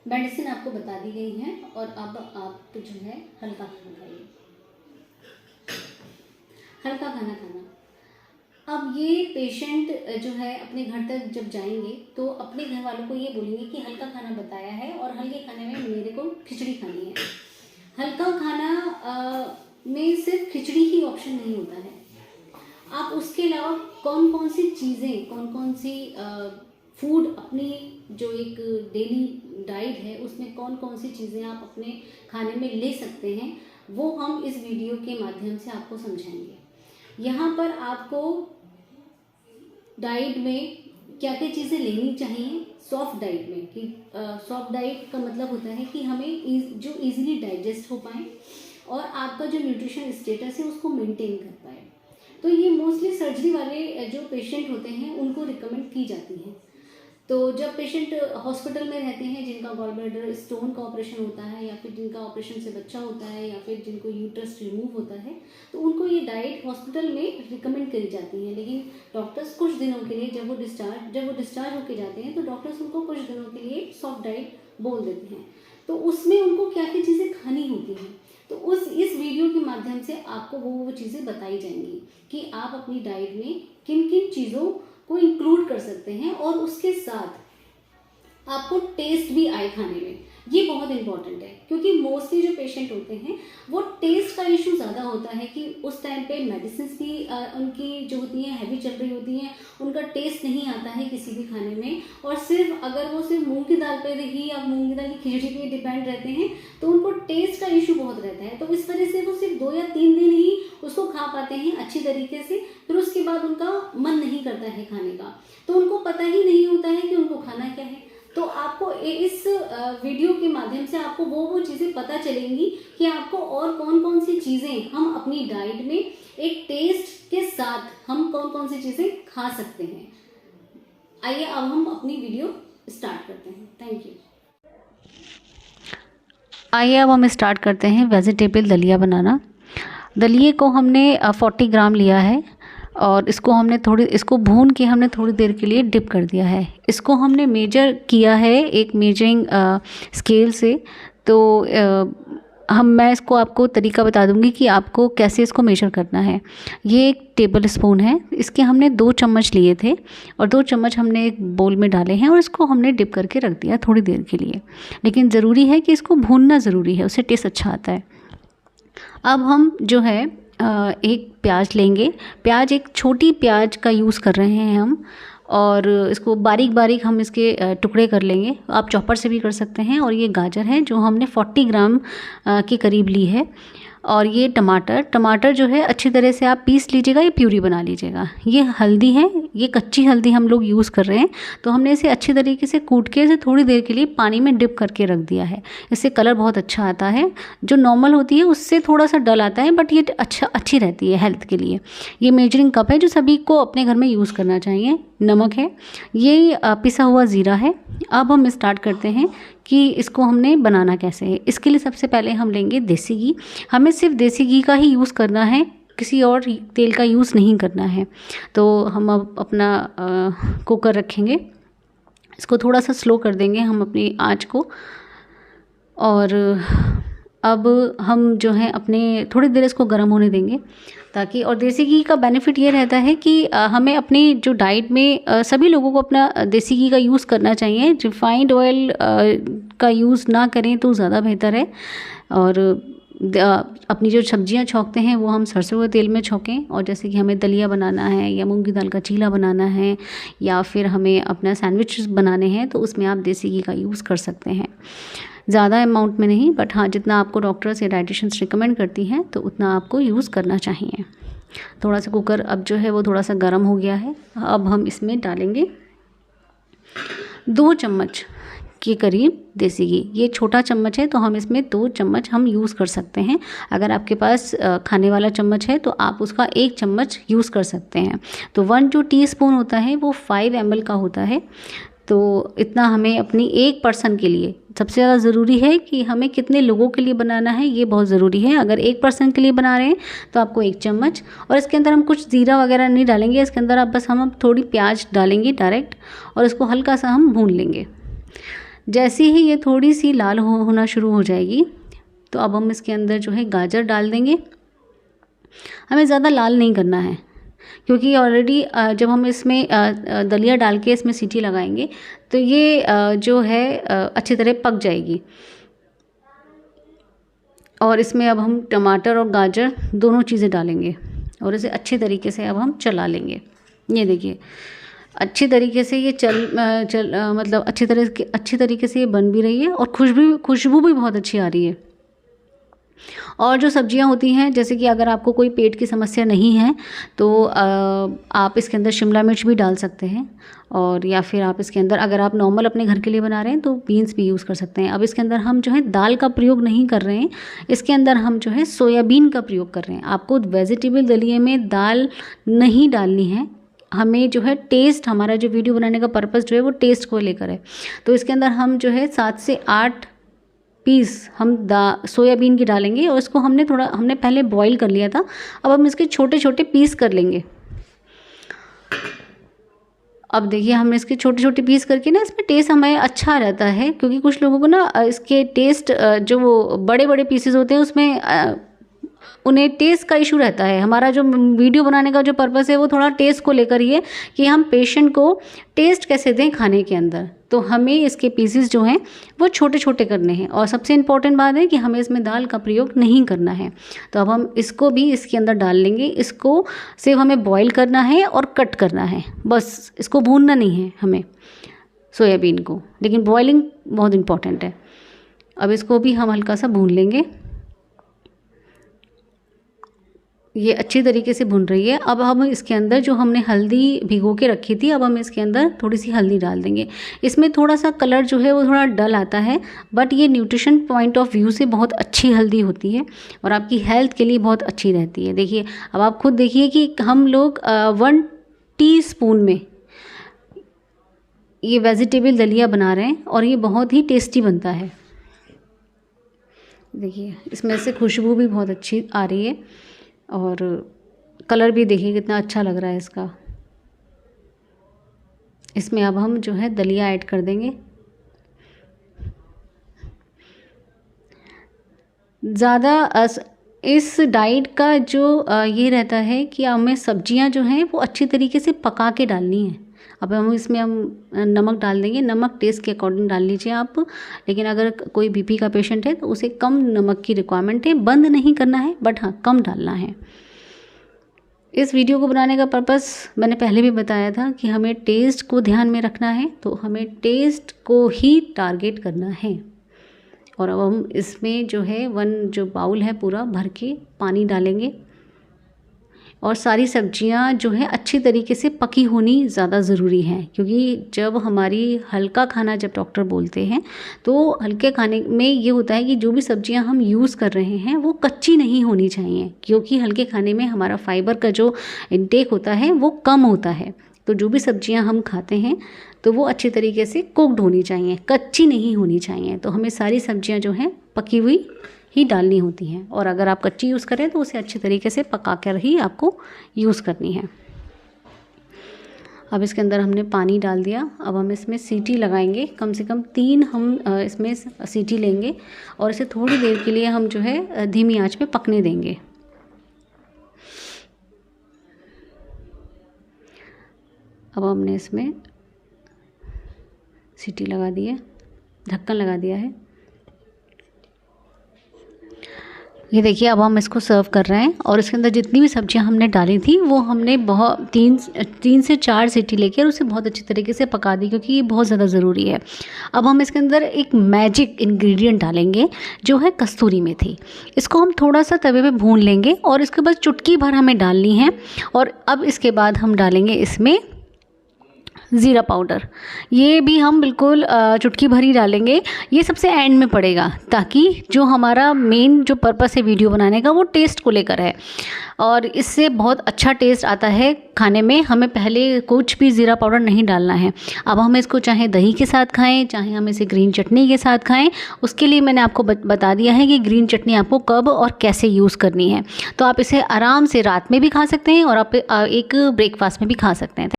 Medicine आपको बता दी गई है और अब आप जो है हल्का खाना खाइए, हल्का खाना खाना। अब ये पेशेंट जो है अपने घर तक जब जाएंगे तो अपने घर वालों को ये बोलेंगे कि हल्का खाना बताया है और हल्के खाने में मेरे को खिचड़ी खानी है। हल्का खाना में सिर्फ खिचड़ी ही ऑप्शन नहीं होता है, आप उसके अलावा कौन कौन सी चीज़ें, कौन कौन सी फूड अपनी जो एक डेली डाइट है उसमें कौन कौन सी चीज़ें आप अपने खाने में ले सकते हैं, वो हम इस वीडियो के माध्यम से आपको समझाएंगे। यहाँ पर आपको डाइट में क्या क्या चीज़ें लेनी चाहिए सॉफ्ट डाइट में, कि सॉफ्ट डाइट का मतलब होता है कि हमें जो इजीली डाइजेस्ट हो पाए और आपका जो न्यूट्रिशन स्टेटस है उसको मेंटेन कर पाए। तो ये मोस्टली सर्जरी वाले जो पेशेंट होते हैं उनको रिकमेंड की जाती है। तो जब पेशेंट हॉस्पिटल में रहते हैं, जिनका गॉल ब्लैडर स्टोन का ऑपरेशन होता है या फिर जिनका ऑपरेशन से बच्चा होता है या फिर जिनको यूट्रस रिमूव होता है, तो उनको ये डाइट हॉस्पिटल में रिकमेंड करी जाती है। लेकिन डॉक्टर्स कुछ दिनों के लिए जब वो डिस्चार्ज होके जाते हैं तो डॉक्टर्स उनको कुछ दिनों के लिए सॉफ्ट डाइट बोल देते हैं। तो उसमें उनको क्या क्या चीज़ें खानी होती हैं, तो इस वीडियो के माध्यम से आपको वो चीज़ें बताई जाएंगी कि आप अपनी डाइट में किन किन चीज़ों को इंक्लूड कर सकते हैं और उसके साथ आपको टेस्ट भी आए खाने में। ये बहुत इंपॉर्टेंट है क्योंकि मोस्टली जो पेशेंट होते हैं वो टेस्ट का इशू ज़्यादा होता है कि उस टाइम पे मेडिसिन भी उनकी जो होती हैं हैवी चल रही होती हैं, उनका टेस्ट नहीं आता है किसी भी खाने में, और सिर्फ अगर वो सिर्फ मूंग की दाल पे ही या मूंग की दाल की खिचड़ी पे डिपेंड रहते हैं तो उनको टेस्ट का इशू बहुत रहता है। तो इस वजह से वो सिर्फ 2 या 3 दिन ही उसको खा पाते हैं अच्छी तरीके से, फिर उसके बाद उनका मन नहीं करता है खाने का, तो उनको पता ही नहीं होता है कि उनको खाना क्या है। तो आपको इस वीडियो के माध्यम से आपको वो चीज़ें पता चलेंगी कि आपको और कौन कौन सी चीज़ें हम अपनी डाइट में एक टेस्ट के साथ हम कौन कौन सी चीज़ें खा सकते हैं। आइए अब हम अपनी वीडियो स्टार्ट करते हैं। Thank you. आइए अब हम स्टार्ट करते हैं वेजिटेबल दलिया बनाना। दलिए को हमने 40 ग्राम लिया है और इसको भून के हमने थोड़ी देर के लिए डिप कर दिया है। इसको हमने मेजर किया है एक मेजरिंग स्केल से। तो मैं इसको आपको तरीका बता दूंगी कि आपको कैसे इसको मेजर करना है। ये 1 टेबल स्पून है, इसके हमने 2 चम्मच लिए थे और 2 चम्मच हमने एक बोल में डाले हैं और इसको हमने डिप करके रख दिया थोड़ी देर के लिए। लेकिन ज़रूरी है कि इसको भूनना ज़रूरी है, उससे टेस्ट अच्छा आता है। अब हम जो है एक प्याज लेंगे। प्याज एक छोटी प्याज का यूज़ कर रहे हैं हम, और इसको बारीक बारीक हम इसके टुकड़े कर लेंगे। आप चॉपर से भी कर सकते हैं। और ये गाजर है जो हमने 40 ग्राम के करीब ली है। और ये टमाटर जो है अच्छी तरह से आप पीस लीजिएगा, ये प्यूरी बना लीजिएगा। ये हल्दी है, ये कच्ची हल्दी हम लोग यूज़ कर रहे हैं, तो हमने इसे अच्छी तरीके से कूट के इसे थोड़ी देर के लिए पानी में डिप करके रख दिया है। इससे कलर बहुत अच्छा आता है, जो नॉर्मल होती है उससे थोड़ा सा डल आता है, बट ये अच्छी रहती है हेल्थ के लिए। ये मेजरिंग कप है जो सभी को अपने घर में यूज़ करना चाहिए। नमक है, ये पिसा हुआ ज़ीरा है। अब हम स्टार्ट करते हैं कि इसको हमने बनाना कैसे है। इसके लिए सबसे पहले हम लेंगे देसी घी। हमें सिर्फ देसी घी का ही यूज़ करना है, किसी और तेल का यूज़ नहीं करना है। तो हम अब अपना कुकर रखेंगे, इसको थोड़ा सा स्लो कर देंगे हम अपनी आंच को। और अब हम जो है अपने थोड़ी देर इसको गर्म होने देंगे ताकि, और देसी घी का बेनिफिट ये रहता है कि हमें अपनी जो डाइट में सभी लोगों को अपना देसी घी का यूज़ करना चाहिए। रिफाइंड ऑयल का यूज़ ना करें तो ज़्यादा बेहतर है। और अपनी जो सब्जियां छौंकते हैं वो हम सरसों के तेल में छौंकें। और जैसे कि हमें दलिया बनाना है या मूंग की दाल का चीला बनाना है या फिर हमें अपना सैंडविच बनाने हैं तो उसमें आप देसी घी का यूज़ कर सकते हैं। ज़्यादा अमाउंट में नहीं, बट हाँ जितना आपको डॉक्टर्स या डाइटिशियंस रिकमेंड करती हैं तो उतना आपको यूज़ करना चाहिए। थोड़ा सा कुकर अब जो है वो थोड़ा सा गर्म हो गया है। अब हम इसमें डालेंगे 2 चम्मच के करीब देसी घी। ये छोटा चम्मच है तो हम इसमें 2 चम्मच हम यूज़ कर सकते हैं। अगर आपके पास खाने वाला चम्मच है तो आप उसका 1 चम्मच यूज़ कर सकते हैं। तो 1 जो टीस्पून होता है वो 5 ml का होता है। तो इतना हमें अपनी एक पर्सन के लिए, सबसे ज़्यादा ज़रूरी है कि हमें कितने लोगों के लिए बनाना है, ये बहुत ज़रूरी है। अगर 1 पर्सन के लिए बना रहे हैं तो आपको 1 चम्मच, और इसके अंदर हम कुछ ज़ीरा वगैरह नहीं डालेंगे। इसके अंदर आप बस हम थोड़ी प्याज डालेंगे डायरेक्ट और इसको हल्का सा हम भून लेंगे। जैसे ही ये थोड़ी सी लाल होना शुरू हो जाएगी तो अब हम इसके अंदर जो है गाजर डाल देंगे। हमें ज़्यादा लाल नहीं करना है क्योंकि ऑलरेडी जब हम इसमें दलिया डाल के इसमें सीटी लगाएंगे तो ये जो है अच्छी तरह पक जाएगी। और इसमें अब हम टमाटर और गाजर दोनों चीज़ें डालेंगे और इसे अच्छे तरीके से अब हम चला लेंगे। ये देखिए अच्छी तरीके से ये मतलब अच्छी तरीके से ये बन भी रही है और खुशबू भी बहुत अच्छी आ रही है। और जो सब्जियां होती हैं, जैसे कि अगर आपको कोई पेट की समस्या नहीं है तो आप इसके अंदर शिमला मिर्च भी डाल सकते हैं, और या फिर आप इसके अंदर अगर आप नॉर्मल अपने घर के लिए बना रहे हैं तो बीन्स भी यूज़ कर सकते हैं। अब इसके अंदर हम जो है दाल का प्रयोग नहीं कर रहे हैं, इसके अंदर हम जो है सोयाबीन का प्रयोग कर रहे हैं। आपको वेजिटेबल दलिए में दाल नहीं डालनी है, हमें जो है टेस्ट, हमारा जो वीडियो बनाने का पर्पस जो है वो टेस्ट को लेकर है। तो इसके अंदर हम जो है 7 से 8 पीस हम सोयाबीन की डालेंगे और इसको हमने पहले बॉईल कर लिया था। अब हम इसके छोटे छोटे पीस कर लेंगे। अब देखिए हमने इसके छोटे छोटे पीस करके ना, इसमें टेस्ट हमें अच्छा रहता है क्योंकि कुछ लोगों को ना इसके टेस्ट जो वो बड़े बड़े पीसेस होते हैं उसमें उन्हें टेस्ट का इशू रहता है। हमारा जो वीडियो बनाने का जो पर्पस है वो थोड़ा टेस्ट को लेकर ही है कि हम पेशेंट को टेस्ट कैसे दें खाने के अंदर। तो हमें इसके पीसेस जो हैं वो छोटे छोटे करने हैं। और सबसे इम्पॉर्टेंट बात है कि हमें इसमें दाल का प्रयोग नहीं करना है। तो अब हम इसको भी इसके अंदर डाल लेंगे। इसको सिर्फ हमें बॉईल करना है और कट करना है, बस इसको भूनना नहीं है हमें सोयाबीन को, लेकिन बॉइलिंग बहुत इम्पॉर्टेंट है। अब इसको भी हम हल्का सा भून लेंगे। ये अच्छी तरीके से भुन रही है। अब हम इसके अंदर जो हमने हल्दी भिगो के रखी थी, अब हम इसके अंदर थोड़ी सी हल्दी डाल देंगे। इसमें थोड़ा सा कलर जो है वो थोड़ा डल आता है, बट ये न्यूट्रिशन पॉइंट ऑफ व्यू से बहुत अच्छी हल्दी होती है और आपकी हेल्थ के लिए बहुत अच्छी रहती है। देखिए अब आप खुद देखिए कि हम लोग 1 टीस्पून में ये वेजिटेबल दलिया बना रहे हैं और ये बहुत ही टेस्टी बनता है। देखिए इसमें से खुशबू भी बहुत अच्छी आ रही है और कलर भी देखिए कितना अच्छा लग रहा है इसका। इसमें अब हम जो है दलिया ऐड कर देंगे। ज़्यादा इस डाइट का जो ये रहता है कि हमें सब्जियां जो हैं वो अच्छी तरीके से पका के डालनी है। अब हम नमक डाल देंगे। नमक टेस्ट के अकॉर्डिंग डाल लीजिए आप, लेकिन अगर कोई बीपी का पेशेंट है तो उसे कम नमक की रिक्वायरमेंट है। बंद नहीं करना है, बट हाँ कम डालना है। इस वीडियो को बनाने का पर्पस मैंने पहले भी बताया था कि हमें टेस्ट को ध्यान में रखना है, तो हमें टेस्ट को ही टारगेट करना है। और अब हम इसमें जो है 1 जो बाउल है पूरा भर के पानी डालेंगे और सारी सब्जियां जो है अच्छी तरीके से पकी होनी ज़्यादा ज़रूरी है, क्योंकि जब हमारी हल्का खाना जब डॉक्टर बोलते हैं तो हल्के खाने में ये होता है कि जो भी सब्जियां हम यूज़ कर रहे हैं वो कच्ची नहीं होनी चाहिए, क्योंकि हल्के खाने में हमारा फाइबर का जो इंटेक होता है वो कम होता है। तो जो भी सब्जियां हम खाते हैं तो वो अच्छी तरीके से कुक्ड होनी चाहिए, कच्ची नहीं होनी चाहिए। तो हमें सारी सब्जियां जो हैं पकी हुई ही डालनी होती हैं, और अगर आप कच्ची यूज़ करें तो उसे अच्छे तरीके से पका कर ही आपको यूज़ करनी है। अब इसके अंदर हमने पानी डाल दिया। अब हम इसमें सीटी लगाएंगे, कम से कम 3 हम इसमें सीटी लेंगे और इसे थोड़ी देर के लिए हम जो है धीमी आंच पे पकने देंगे। अब हमने इसमें सीटी लगा दी है, ढक्कन लगा दिया है। ये देखिए अब हम इसको सर्व कर रहे हैं और इसके अंदर जितनी भी सब्जियां हमने डाली थी वो हमने बहुत 3 से 4 सीटी लेकर उसे बहुत अच्छी तरीके से पका दी, क्योंकि ये बहुत ज़्यादा ज़रूरी है। अब हम इसके अंदर एक मैजिक इंग्रेडिएंट डालेंगे जो है कस्तूरी मेथी। इसको हम थोड़ा सा तवे पे भून लेंगे और इसके बाद चुटकी भर हमें डालनी है। और अब इसके बाद हम डालेंगे इसमें ज़ीरा पाउडर। ये भी हम बिल्कुल चुटकी भर ही डालेंगे। ये सबसे एंड में पड़ेगा, ताकि जो हमारा मेन जो पर्पस है वीडियो बनाने का वो टेस्ट को लेकर है, और इससे बहुत अच्छा टेस्ट आता है खाने में। हमें पहले कुछ भी ज़ीरा पाउडर नहीं डालना है। अब हम इसको चाहे दही के साथ खाएं, चाहे हम इसे ग्रीन चटनी के साथ खाएं, उसके लिए मैंने आपको बता दिया है कि ग्रीन चटनी आपको कब और कैसे यूज़ करनी है। तो आप इसे आराम से रात में भी खा सकते हैं और आप एक ब्रेकफास्ट में भी खा सकते हैं।